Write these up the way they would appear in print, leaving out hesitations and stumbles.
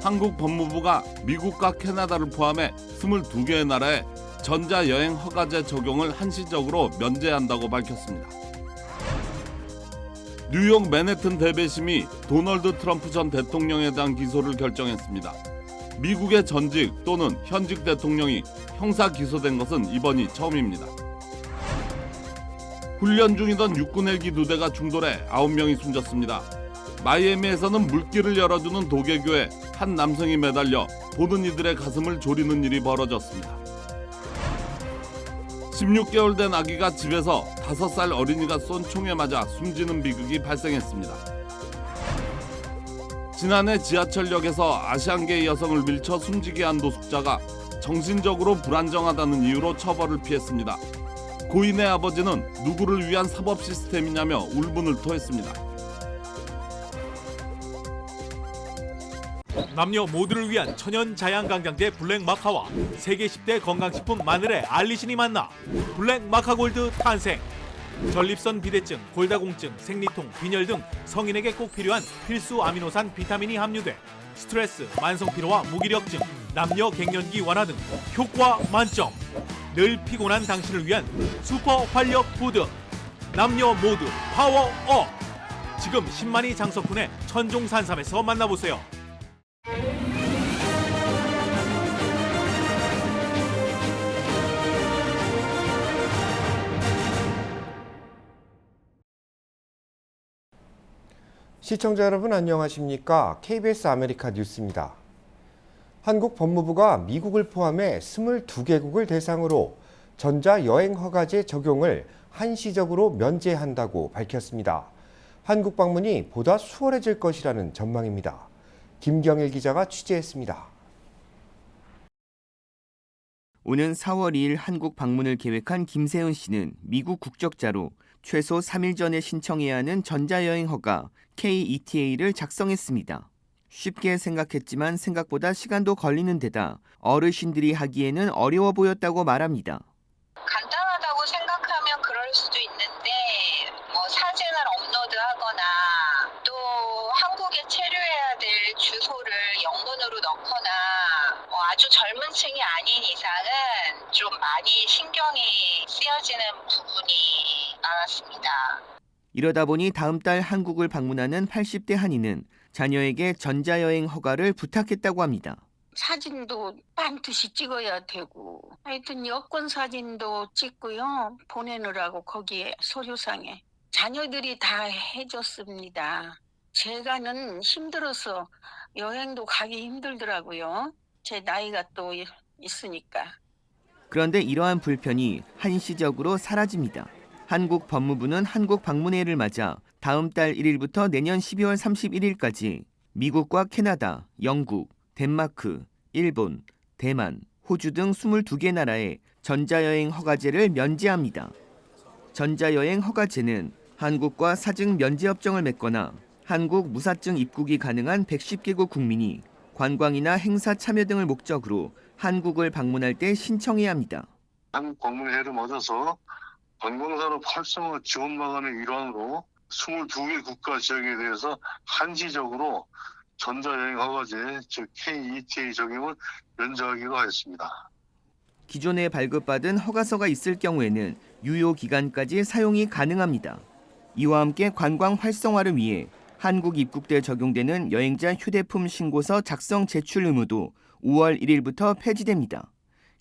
한국 법무부가 미국과 캐나다를 포함해 22개의 나라에 전자여행 허가제 적용을 한시적으로 면제한다고 밝혔습니다. 뉴욕 맨해튼 대배심이 도널드 트럼프 전 대통령에 대한 기소를 결정했습니다. 미국의 전직 또는 현직 대통령이 형사 기소된 것은 이번이 처음입니다. 훈련 중이던 육군 헬기 2대가 충돌해 9명이 숨졌습니다. 마이애미에서는 물길을 열어주는 도개교에 한 남성이 매달려 보는 이들의 가슴을 졸이는 일이 벌어졌습니다. 16개월 된 아기가 집에서 5살 어린이가 쏜 총에 맞아 숨지는 비극이 발생했습니다. 지난해 지하철역에서 아시안계 여성을 밀쳐 숨지게 한 노숙자가 정신적으로 불안정하다는 이유로 처벌을 피했습니다. 고인의 아버지는 누구를 위한 사법 시스템이냐며 울분을 토했습니다. 남녀 모두를 위한 천연 자양강장제 블랙마카와 세계 10대 건강식품 마늘의 알리신이 만나 블랙마카골드 탄생. 전립선 비대증, 골다공증, 생리통, 빈혈 등 성인에게 꼭 필요한 필수 아미노산 비타민이 함유돼 스트레스, 만성피로와 무기력증, 남녀 갱년기 완화 등 효과 만점. 늘 피곤한 당신을 위한 슈퍼 활력 푸드. 남녀 모두 파워업. 지금 10만이 장석훈의 천종산삼에서 만나보세요. 시청자 여러분 안녕하십니까? KBS 아메리카 뉴스입니다. 한국 법무부가 미국을 포함해 22개국을 대상으로 전자여행 허가제 적용을 한시적으로 면제한다고 밝혔습니다. 한국 방문이 보다 수월해질 것이라는 전망입니다. 김경일 기자가 취재했습니다. 오는 4월 2일 한국 방문을 계획한 김세은 씨는 미국 국적자로 최소 3일 전에 신청해야 하는 전자여행 허가 KETA를 작성했습니다. 쉽게 생각했지만 생각보다 시간도 걸리는 데다 어르신들이 하기에는 어려워 보였다고 말합니다. 간단하다고 생각하면 그럴 수도 있는데 사진을 업로드하거나 또 한국에 체류해야 될 주소를 영문으로 넣거나 아주 젊은 층이 아닌 이상은 좀 많이 신경이 쓰여지는 부분이 많았습니다. 이러다 보니 다음 달 한국을 방문하는 80대 한인은 자녀에게 전자여행 허가를 부탁했다고 합니다. 사진도 반드시 찍어야 되고 하여튼 여권 사진도 찍고요. 보내느라고 거기에 서류상에 자녀들이 다 해줬습니다. 제가는 힘들어서 여행도 가기 힘들더라고요. 제 나이가 또 있으니까. 그런데 이러한 불편이 한시적으로 사라집니다. 한국 법무부는 한국 방문회를 맞아 다음 달 1일부터 내년 12월 31일까지 미국과 캐나다, 영국, 덴마크, 일본, 대만, 호주 등 22개 나라에 전자여행 허가제를 면제합니다. 전자여행 허가제는 한국과 사증 면제협정을 맺거나 한국 무사증 입국이 가능한 110개국 국민이 관광이나 행사 참여 등을 목적으로 한국을 방문할 때 신청해야 합니다. 한국 방문회를 맞아서 관광산업 활성화 지원 방안의 일환으로 22개 국가 지역에 대해서 한시적으로 전자여행 허가제, 즉 KETA 적용을 면제하기로 하였습니다. 기존에 발급받은 허가서가 있을 경우에는 유효 기간까지 사용이 가능합니다. 이와 함께 관광 활성화를 위해 한국 입국 때 적용되는 여행자 휴대폰 신고서 작성 제출 의무도 5월 1일부터 폐지됩니다.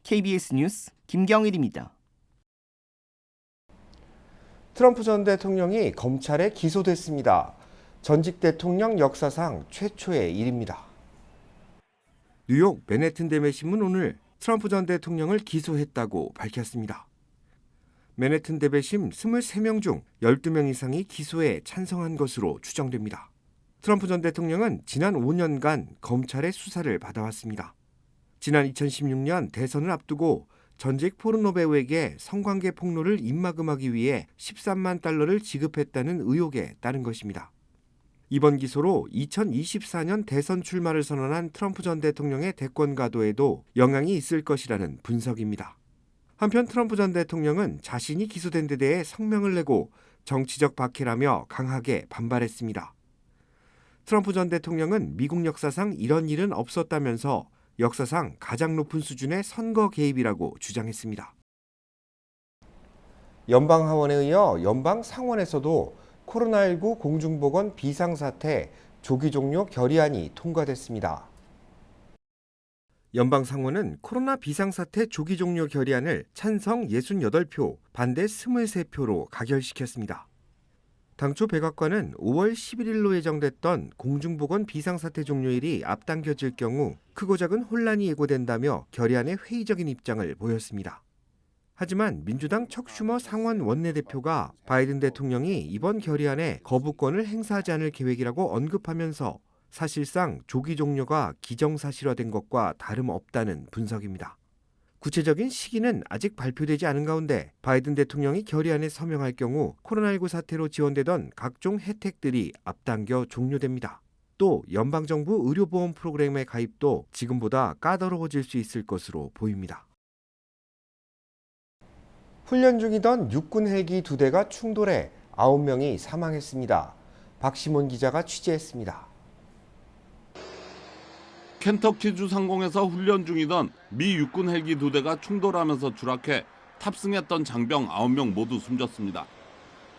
KBS 뉴스 김경일입니다. 트럼프 전 대통령이 검찰에 기소됐습니다. 전직 대통령 역사상 최초의 일입니다. 뉴욕 맨해튼 대배심은 오늘 트럼프 전 대통령을 기소했다고 밝혔습니다. 맨해튼 대배심 23명 중 12명 이상이 기소에 찬성한 것으로 추정됩니다. 트럼프 전 대통령은 지난 5년간 검찰의 수사를 받아왔습니다. 지난 2016년 대선을 앞두고 전직 포르노 배우에게 성관계 폭로를 입막음하기 위해 13만 달러를 지급했다는 의혹에 따른 것입니다. 이번 기소로 2024년 대선 출마를 선언한 트럼프 전 대통령의 대권 가도에도 영향이 있을 것이라는 분석입니다. 한편 트럼프 전 대통령은 자신이 기소된 데 대해 성명을 내고 정치적 박해라며 강하게 반발했습니다. 트럼프 전 대통령은 미국 역사상 이런 일은 없었다면서 역사상 가장 높은 수준의 선거 개입이라고 주장했습니다. 연방하원에 이어 연방상원에서도 코로나19 공중보건 비상사태 조기 종료 결의안이 통과됐습니다. 연방상원은 코로나 비상사태 조기 종료 결의안을 찬성 68표, 반대 23표로 가결시켰습니다. 당초 백악관은 5월 11일로 예정됐던 공중보건 비상사태 종료일이 앞당겨질 경우 크고 작은 혼란이 예고된다며 결의안에 회의적인 입장을 보였습니다. 하지만 민주당 척 슈머 상원 원내대표가 바이든 대통령이 이번 결의안에 거부권을 행사하지 않을 계획이라고 언급하면서 사실상 조기 종료가 기정사실화된 것과 다름없다는 분석입니다. 구체적인 시기는 아직 발표되지 않은 가운데 바이든 대통령이 결의안에 서명할 경우 코로나19 사태로 지원되던 각종 혜택들이 앞당겨 종료됩니다. 또 연방정부 의료보험 프로그램의 가입도 지금보다 까다로워질 수 있을 것으로 보입니다. 훈련 중이던 육군 헬기 2대가 충돌해 9명이 사망했습니다. 박시몬 기자가 취재했습니다. 켄터키주 상공에서 훈련 중이던 미 육군 헬기 2대가 충돌하면서 추락해 탑승했던 장병 9명 모두 숨졌습니다.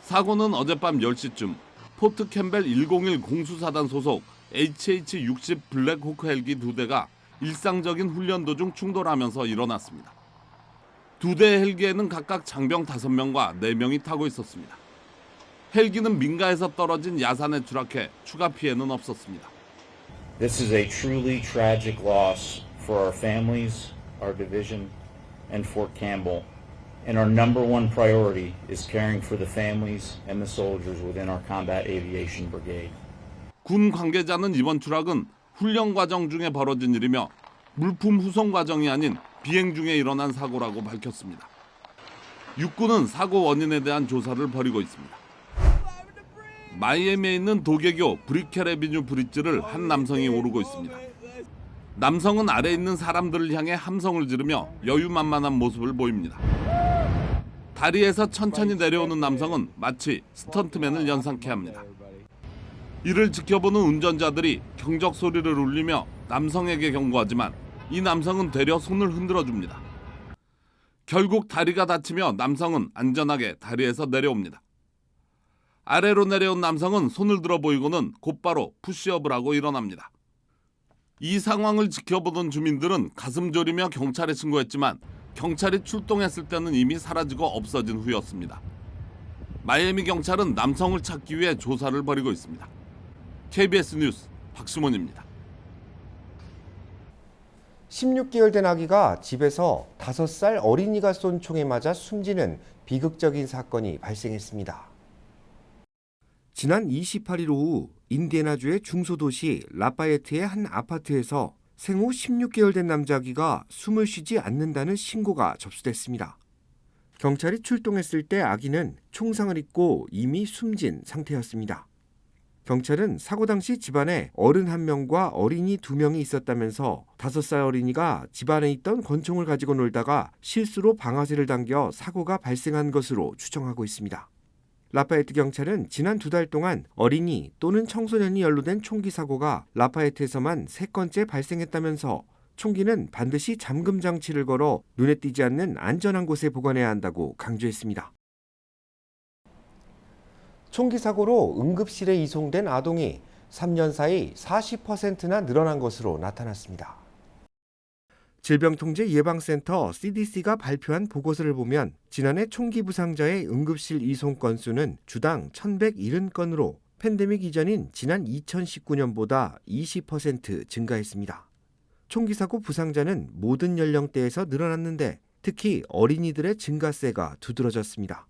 사고는 어젯밤 10시쯤 포트 캠벨 101 공수사단 소속 HH-60 블랙호크 헬기 2대가 일상적인 훈련 도중 충돌하면서 일어났습니다. 2대 헬기에는 각각 장병 5명과 4명이 타고 있었습니다. 헬기는 민가에서 떨어진 야산에 추락해 추가 피해는 없었습니다. This is a truly tragic loss for our families, our division, and Fort Campbell. And our number one priority is caring for the families and the soldiers within our Combat Aviation Brigade. 군 관계자는 이번 추락은 훈련 과정 중에 벌어진 일이며 물품 후송 과정이 아닌 비행 중에 일어난 사고라고 밝혔습니다. 육군은 사고 원인에 대한 조사를 벌이고 있습니다. 마이애미에 있는 도개교 브리케레비뉴 브릿지를 한 남성이 오르고 있습니다. 남성은 아래에 있는 사람들을 향해 함성을 지르며 여유만만한 모습을 보입니다. 다리에서 천천히 내려오는 남성은 마치 스턴트맨을 연상케 합니다. 이를 지켜보는 운전자들이 경적 소리를 울리며 남성에게 경고하지만 이 남성은 되려 손을 흔들어줍니다. 결국 다리가 다치며 남성은 안전하게 다리에서 내려옵니다. 아래로 내려온 남성은 손을 들어 보이고는 곧바로 푸시업을 하고 일어납니다. 이 상황을 지켜보던 주민들은 가슴 졸이며 경찰에 신고했지만 경찰이 출동했을 때는 이미 사라지고 없어진 후였습니다. 마이애미 경찰은 남성을 찾기 위해 조사를 벌이고 있습니다. KBS 뉴스 박시몬입니다. 16개월 된 아기가 집에서 5살 어린이가 쏜 총에 맞아 숨지는 비극적인 사건이 발생했습니다. 지난 28일 오후 인디애나주의 중소도시 라파예트의 한 아파트에서 생후 16개월 된 남자 아기가 숨을 쉬지 않는다는 신고가 접수됐습니다. 경찰이 출동했을 때 아기는 총상을 입고 이미 숨진 상태였습니다. 경찰은 사고 당시 집안에 어른 1명과 어린이 2명이 있었다면서 5살 어린이가 집안에 있던 권총을 가지고 놀다가 실수로 방아쇠를 당겨 사고가 발생한 것으로 추정하고 있습니다. 라파예트 경찰은 지난 2달 동안 어린이 또는 청소년이 연루된 총기 사고가 라파예트에서만 3건째 발생했다면서 총기는 반드시 잠금 장치를 걸어 눈에 띄지 않는 안전한 곳에 보관해야 한다고 강조했습니다. 총기 사고로 응급실에 이송된 아동이 3년 사이 40%나 늘어난 것으로 나타났습니다. 질병통제예방센터 CDC가 발표한 보고서를 보면 지난해 총기 부상자의 응급실 이송 건수는 주당 1,170건으로 팬데믹 이전인 지난 2019년보다 20% 증가했습니다. 총기 사고 부상자는 모든 연령대에서 늘어났는데 특히 어린이들의 증가세가 두드러졌습니다.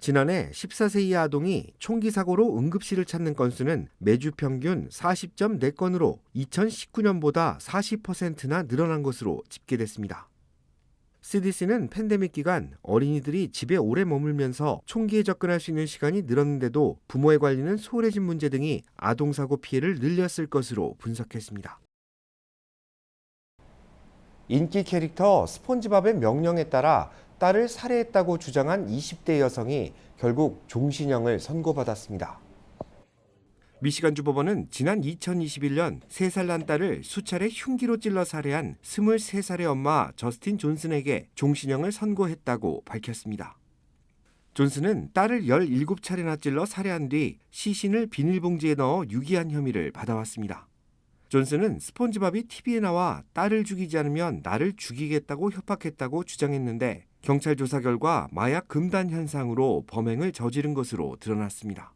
지난해 14세 이하 아동이 총기 사고로 응급실을 찾는 건수는 매주 평균 40.4건으로 2019년보다 40%나 늘어난 것으로 집계됐습니다. CDC는 팬데믹 기간 어린이들이 집에 오래 머물면서 총기에 접근할 수 있는 시간이 늘었는데도 부모의 관리는 소홀해진 문제 등이 아동사고 피해를 늘렸을 것으로 분석했습니다. 인기 캐릭터 스폰지밥의 명령에 따라 딸을 살해했다고 주장한 20대 여성이 결국 종신형을 선고받았습니다. 미시간주 법원은 지난 2021년 3살 난 딸을 수차례 흉기로 찔러 살해한 23살의 엄마 저스틴 존슨에게 종신형을 선고했다고 밝혔습니다. 존슨은 딸을 17차례나 찔러 살해한 뒤 시신을 비닐봉지에 넣어 유기한 혐의를 받아왔습니다. 존슨은 스폰지밥이 TV에 나와 딸을 죽이지 않으면 나를 죽이겠다고 협박했다고 주장했는데 경찰 조사 결과 마약 금단 현상으로 범행을 저지른 것으로 드러났습니다.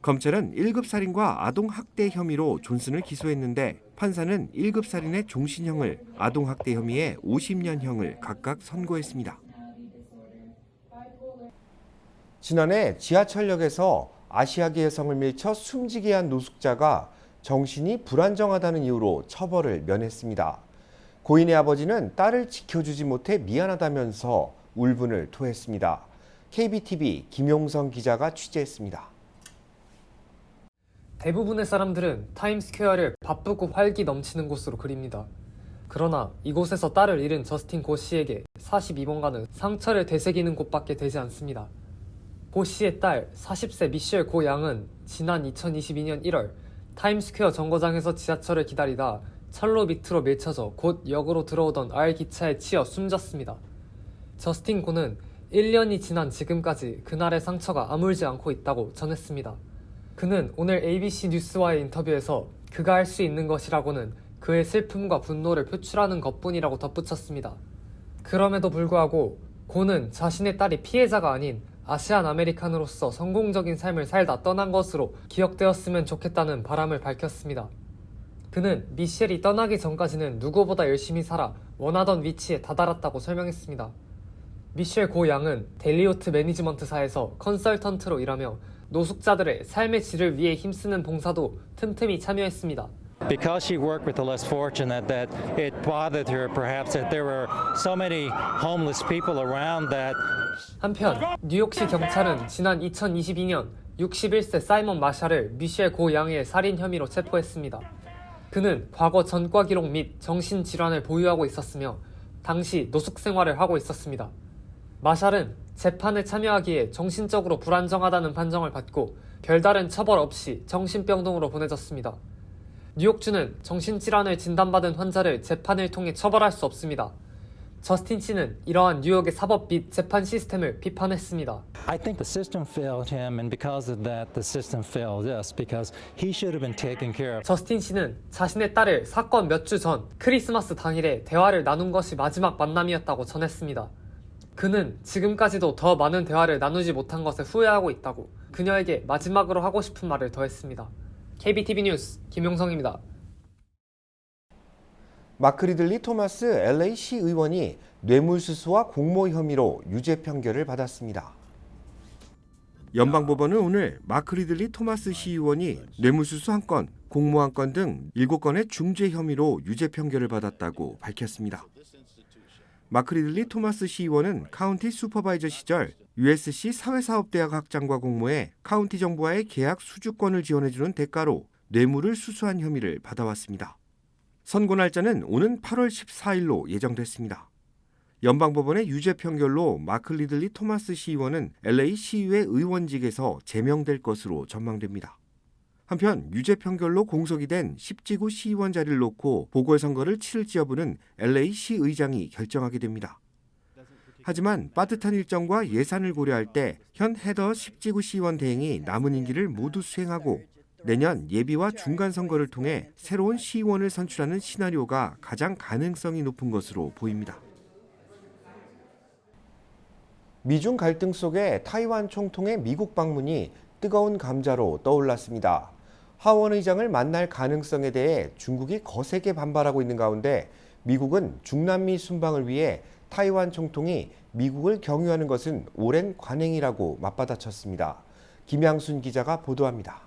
검찰은 1급 살인과 아동학대 혐의로 존슨을 기소했는데 판사는 1급 살인의 종신형을, 아동학대 혐의의 50년형을 각각 선고했습니다. 지난해 지하철역에서 아시아계 여성을 밀쳐 숨지게 한 노숙자가 정신이 불안정하다는 이유로 처벌을 면했습니다. 고인의 아버지는 딸을 지켜주지 못해 미안하다면서 울분을 토했습니다. KBTV 김용성 기자가 취재했습니다. 대부분의 사람들은 타임스퀘어를 바쁘고 활기 넘치는 곳으로 그립니다. 그러나 이곳에서 딸을 잃은 저스틴 고 씨에게 42번가는 상처를 되새기는 곳밖에 되지 않습니다. 고 씨의 딸 40세 미셸 고 양은 지난 2022년 1월 타임스퀘어 정거장에서 지하철을 기다리다 철로 밑으로 밀쳐져 곧 역으로 들어오던 R 기차에 치여 숨졌습니다. 저스틴 고는 1년이 지난 지금까지 그날의 상처가 아물지 않고 있다고 전했습니다. 그는 오늘 ABC 뉴스와의 인터뷰에서 그가 할 수 있는 것이라고는 그의 슬픔과 분노를 표출하는 것뿐이라고 덧붙였습니다. 그럼에도 불구하고 고는 자신의 딸이 피해자가 아닌 아시안 아메리칸으로서 성공적인 삶을 살다 떠난 것으로 기억되었으면 좋겠다는 바람을 밝혔습니다. 그는 미셸이 떠나기 전까지는 누구보다 열심히 살아 원하던 위치에 다다랐다고 설명했습니다. 미셸 고 양은 델리오트 매니지먼트사에서 컨설턴트로 일하며 노숙자들의 삶의 질을 위해 힘쓰는 봉사도 틈틈이 참여했습니다. Because she worked with the less fortunate, that it bothered her perhaps that there were so many homeless people around that. 한편 뉴욕시 경찰은 지난 2022년 61세 사이먼 마샬을 미셸 고 양의 살인 혐의로 체포했습니다. 그는 과거 전과 기록 및 정신질환을 보유하고 있었으며 당시 노숙 생활을 하고 있었습니다. 마샬은 재판에 참여하기에 정신적으로 불안정하다는 판정을 받고 별다른 처벌 없이 정신병동으로 보내졌습니다. 뉴욕주는 정신질환을 진단받은 환자를 재판을 통해 처벌할 수 없습니다. 저스틴 씨는 이러한 뉴욕의 사법 및 재판 시스템을 비판했습니다. I think the system failed him, and because of that, the system failed us because he should have been taken care of. 저스틴 씨는 자신의 딸을 사건 몇 주 전 크리스마스 당일에 대화를 나눈 것이 마지막 만남이었다고 전했습니다. 그는 지금까지도 더 많은 대화를 나누지 못한 것에 후회하고 있다고 그녀에게 마지막으로 하고 싶은 말을 더했습니다. KBTV 뉴스 김용성입니다. 마크 리들리 토마스 LA시 의원이 뇌물수수와 공모 혐의로 유죄 판결을 받았습니다. 연방법원은 오늘 마크 리들리 토마스 시의원이 뇌물수수 1건, 공모 1건 등 7건의 중죄 혐의로 유죄 판결을 받았다고 밝혔습니다. 마크 리들리 토마스 시의원은 카운티 슈퍼바이저 시절 USC 사회사업대학 학장과 공모해 카운티 정부와의 계약 수주권을 지원해주는 대가로 뇌물을 수수한 혐의를 받아왔습니다. 선고 날짜는 오는 8월 14일로 예정됐습니다. 연방법원의 유죄 판결로 마크 리들리 토마스 시의원은 LA 시의회 의원직에서 제명될 것으로 전망됩니다. 한편 유죄 판결로 공석이 된 10지구 시의원 자리를 놓고 보궐선거를 치를지 여부는 LA 시의장이 결정하게 됩니다. 하지만 빠듯한 일정과 예산을 고려할 때 현 헤더 10지구 시의원 대행이 남은 임기를 모두 수행하고 내년 예비와 중간선거를 통해 새로운 시의원을 선출하는 시나리오가 가장 가능성이 높은 것으로 보입니다. 미중 갈등 속에 타이완 총통의 미국 방문이 뜨거운 감자로 떠올랐습니다. 하원 의장을 만날 가능성에 대해 중국이 거세게 반발하고 있는 가운데 미국은 중남미 순방을 위해 타이완 총통이 미국을 경유하는 것은 오랜 관행이라고 맞받아쳤습니다. 김양순 기자가 보도합니다.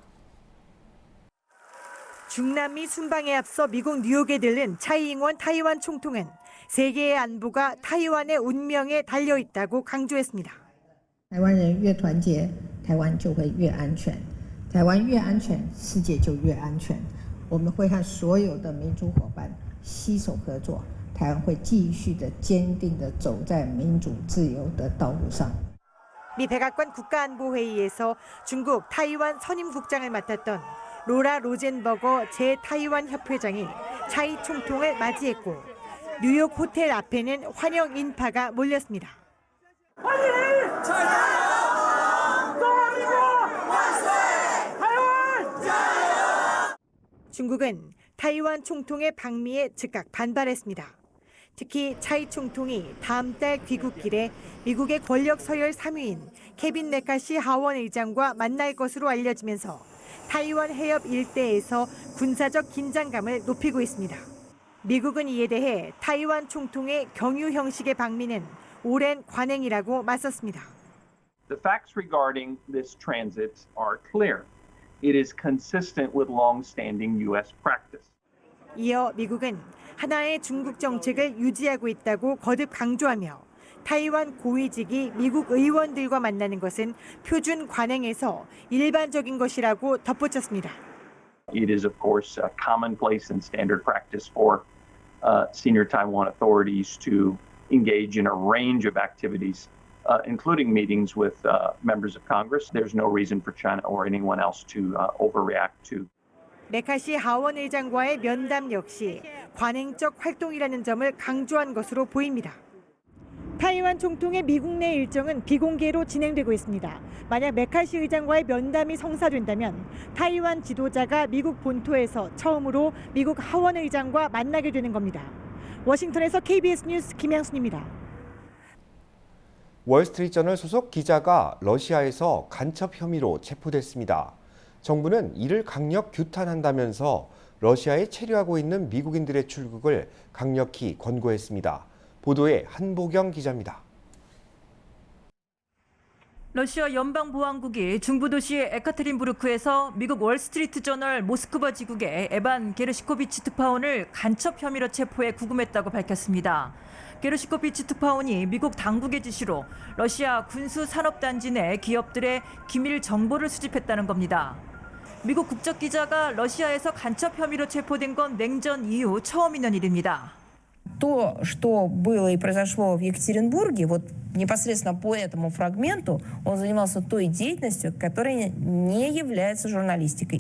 중남미 순방에 앞서 미국 뉴욕에 들른 차이잉원 타이완 총통은 세계의 안보가 타이완의 운명에 달려 있다고 강조했습니다. 台湾人越团结，台湾就会越安全。台湾越安全，世界就越安全。我们会和所有的民主伙伴携手合作，台湾会继续的坚定的走在民主自由的道路上。 미 백악관 국가안보회의에서 중국 타이완 선임국장을 맡았던 로라 로젠버거 제 타이완 협회장이 차이 총통을 맞이했고 뉴욕 호텔 앞에는 환영 인파가 몰렸습니다. 중국은 타이완 총통의 방미에 즉각 반발했습니다. 특히 차이 총통이 다음 달 귀국길에 미국의 권력 서열 3위인 케빈 메카시 하원 의장과 만날 것으로 알려지면서 타이완 해협 일대에서 군사적 긴장감을 높이고 있습니다. 미국은 이에 대해 타이완 총통의 경유 형식의 방미는 오랜 관행이라고 맞섰습니다. The facts regarding this transit are clear. It is consistent with long-standing U.S. practice. 이어 미국은 하나의 중국 정책을 유지하고 있다고 거듭 강조하며 타이완 고위직이 미국 의원들과 만나는 것은 표준 관행에서 일반적인 것이라고 덧붙였습니다. It is, of course, commonplace and standard practice for senior Taiwan authorities to engage in a range of activities, including meetings with members of Congress. There's no reason for China or anyone else to overreact to. 메카시 하원 의장과의 면담 역시 관행적 활동이라는 점을 강조한 것으로 보입니다. 타이완 총통의 미국 내 일정은 비공개로 진행되고 있습니다. 만약 메카시 의장과의 면담이 성사된다면 타이완 지도자가 미국 본토에서 처음으로 미국 하원 의장과 만나게 되는 겁니다. 워싱턴에서 KBS 뉴스 김양순입니다. 월스트리트저널 소속 기자가 러시아에서 간첩 혐의로 체포됐습니다. 정부는 이를 강력 규탄한다면서 러시아에 체류하고 있는 미국인들의 출국을 강력히 권고했습니다. 보도에 한보경 기자입니다. 러시아 연방보안국이 중부 도시 에카테린부르크에서 미국 월스트리트저널 모스크바 지국의 에반 게르시코비치 특파원을 간첩 혐의로 체포해 구금했다고 밝혔습니다. 게르시코비치 특파원이 미국 당국의 지시로 러시아 군수산업단지 내 기업들의 기밀 정보를 수집했다는 겁니다. 미국 국적기자가 러시아에서 간첩 혐의로 체포된 건 냉전 이후 처음 있는 일입니다. То, что было и произошло в Екатеринбурге, вот непосредственно по этому фрагменту, он занимался той деятельностью, которая не является журналистикой.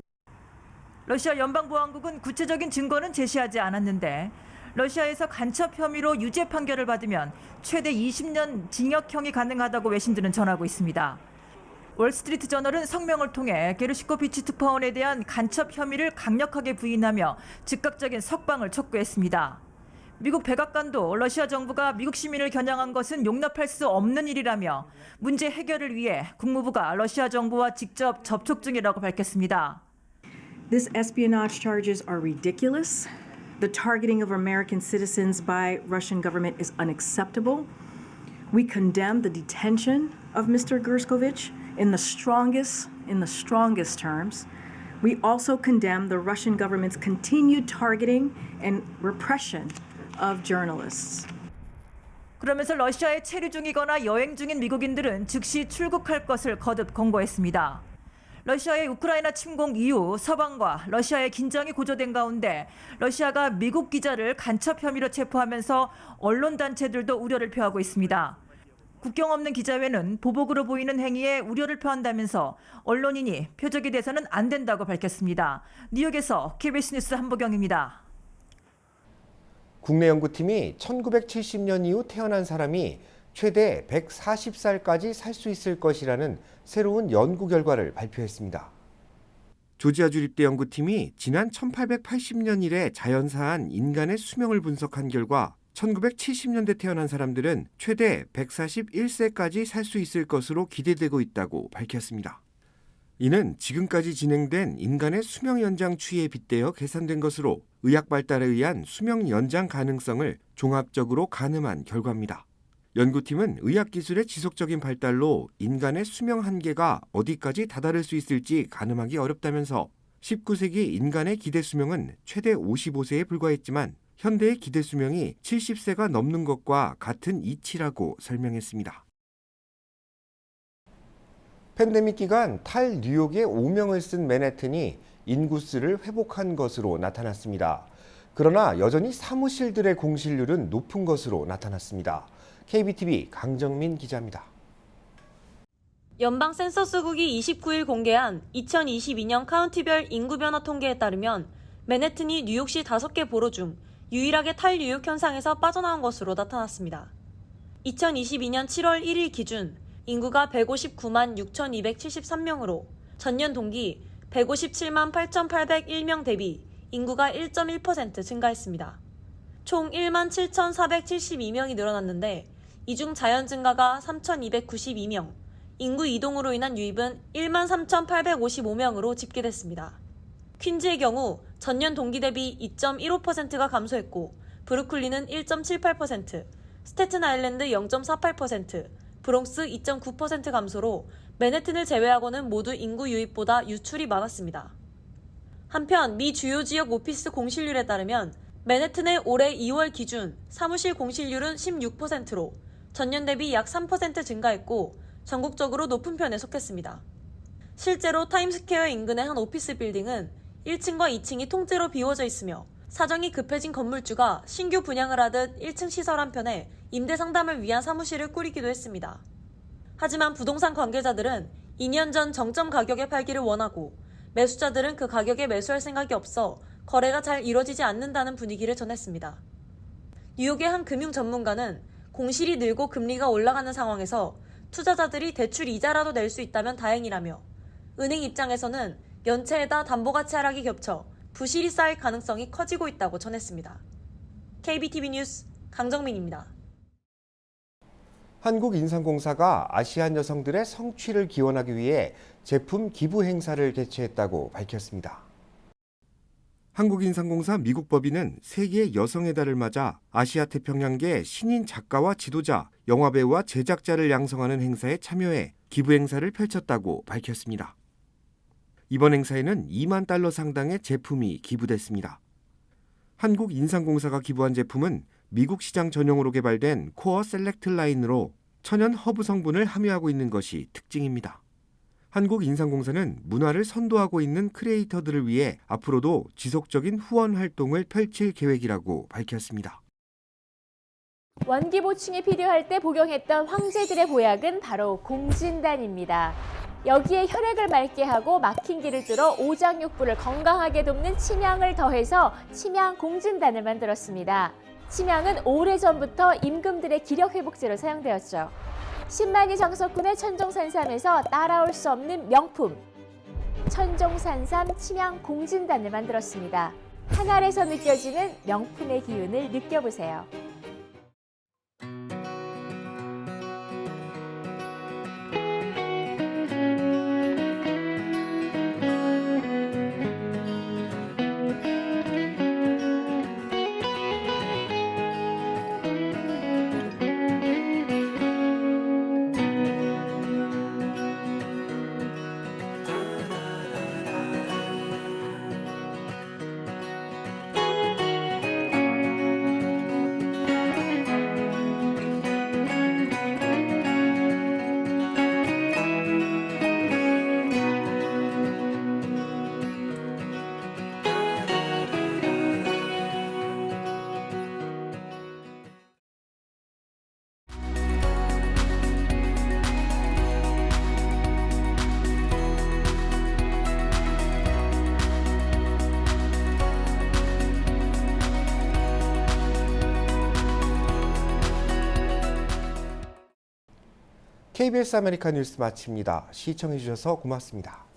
러시아 연방보안국은 구체적인 증거는 제시하지 않았는데 러시아에서 간첩 혐의로 유죄 판결을 받으면 최대 20년 징역형이 가능하다고 외신들은 전하고 있습니다. 월스트리트 저널은 성명을 통해 게르시코비치 특파원에 대한 간첩 혐의를 강력하게 부인하며 즉각적인 석방을 촉구했습니다. 미국 백악관도 러시아 정부가 미국 시민을 겨냥한 것은 용납할 수 없는 일이라며 문제 해결을 위해 국무부가 러시아 정부와 직접 접촉 중이라고 밝혔습니다. These espionage charges are ridiculous. The targeting of American citizens by Russian government is unacceptable. We condemn the detention of Mr. Gerskovich in the strongest terms. We also condemn the Russian government's continued targeting and repression of journalists. 그러면서 러시아에 체류 중이거나 여행 중인 미국인들은 즉시 출국할 것을 거듭 권고했습니다. 러시아의 우크라이나 침공 이후 서방과 러시아의 긴장이 고조된 가운데 러시아가 미국 기자를 간첩 혐의로 체포하면서 언론 단체들도 우려를 표하고 있습니다. 국경 없는 기자회는 보복으로 보이는 행위에 우려를 표한다면서 언론인이 표적이 돼서는 안 된다고 밝혔습니다. 뉴욕에서 KBS 뉴스 한보경입니다. 국내 연구팀이 1970년 이후 태어난 사람이 최대 140살까지 살 수 있을 것이라는 새로운 연구 결과를 발표했습니다. 조지아 주립대 연구팀이 지난 1880년 이래 자연사한 인간의 수명을 분석한 결과 1970년대 태어난 사람들은 최대 141세까지 살 수 있을 것으로 기대되고 있다고 밝혔습니다. 이는 지금까지 진행된 인간의 수명 연장 추이에 빗대어 계산된 것으로 의학 발달에 의한 수명 연장 가능성을 종합적으로 가늠한 결과입니다. 연구팀은 의학기술의 지속적인 발달로 인간의 수명 한계가 어디까지 다다를 수 있을지 가늠하기 어렵다면서 19세기 인간의 기대 수명은 최대 55세에 불과했지만 현대의 기대 수명이 70세가 넘는 것과 같은 이치라고 설명했습니다. 팬데믹 기간 탈 뉴욕의 오명을 쓴 맨해튼이 인구수를 회복한 것으로 나타났습니다. 그러나 여전히 사무실들의 공실률은 높은 것으로 나타났습니다. KBTV 강정민 기자입니다. 연방 센서스국이 29일 공개한 2022년 카운티별 인구 변화 통계에 따르면 맨해튼이 뉴욕시 5개 보로 중 유일하게 탈뉴욕 현상에서 빠져나온 것으로 나타났습니다. 2022년 7월 1일 기준 인구가 159만 6,273명으로 전년 동기 157만 8,801명 대비 인구가 1.1% 증가했습니다. 총 1만 7,472명이 늘어났는데 이 중 자연 증가가 3,292명, 인구 이동으로 인한 유입은 1만 3,855명으로 집계됐습니다. 퀸즈의 경우 전년 동기 대비 2.15%가 감소했고 브루클린은 1.78%, 스태튼 아일랜드 0.48%, 브롱스 2.9% 감소로 맨해튼을 제외하고는 모두 인구 유입보다 유출이 많았습니다. 한편 미 주요 지역 오피스 공실률에 따르면 맨해튼의 올해 2월 기준 사무실 공실률은 16%로 전년 대비 약 3% 증가했고 전국적으로 높은 편에 속했습니다. 실제로 타임스퀘어 인근의 한 오피스 빌딩은 1층과 2층이 통째로 비워져 있으며 사정이 급해진 건물주가 신규 분양을 하듯 1층 시설 한편에 임대 상담을 위한 사무실을 꾸리기도 했습니다. 하지만 부동산 관계자들은 2년 전 정점 가격에 팔기를 원하고 매수자들은 그 가격에 매수할 생각이 없어 거래가 잘 이뤄지지 않는다는 분위기를 전했습니다. 뉴욕의 한 금융 전문가는 공실이 늘고 금리가 올라가는 상황에서 투자자들이 대출 이자라도 낼 수 있다면 다행이라며 은행 입장에서는 연체에다 담보가치 하락이 겹쳐 부실이 쌓일 가능성이 커지고 있다고 전했습니다. KBTV 뉴스 강정민입니다. 한국인상공사가 아시안 여성들의 성취를 기원하기 위해 제품 기부 행사를 개최했다고 밝혔습니다. 한국인상공사 미국 법인은 세계 여성의 달을 맞아 아시아 태평양계 신인 작가와 지도자, 영화배우와 제작자를 양성하는 행사에 참여해 기부 행사를 펼쳤다고 밝혔습니다. 이번 행사에는 2만 달러 상당의 제품이 기부됐습니다. 한국인상공사가 기부한 제품은 미국 시장 전용으로 개발된 코어 셀렉트 라인으로 천연 허브 성분을 함유하고 있는 것이 특징입니다. 한국인상공사는 문화를 선도하고 있는 크리에이터들을 위해 앞으로도 지속적인 후원 활동을 펼칠 계획이라고 밝혔습니다. 원기 보충이 필요할 때 복용했던 황제들의 보약은 바로 공진단입니다. 여기에 혈액을 맑게 하고 막힌 길을 뚫어 오장육부를 건강하게 돕는 침향을 더해서 침향 공진단을 만들었습니다. 침향은 오래전부터 임금들의 기력회복제로 사용되었죠. 10만이 장석군의 천종산삼에서 따라올 수 없는 명품 천종산삼 침향 공진단을 만들었습니다. 한 알에서 느껴지는 명품의 기운을 느껴보세요. KBS 아메리카 뉴스 마칩니다. 시청해주셔서 고맙습니다.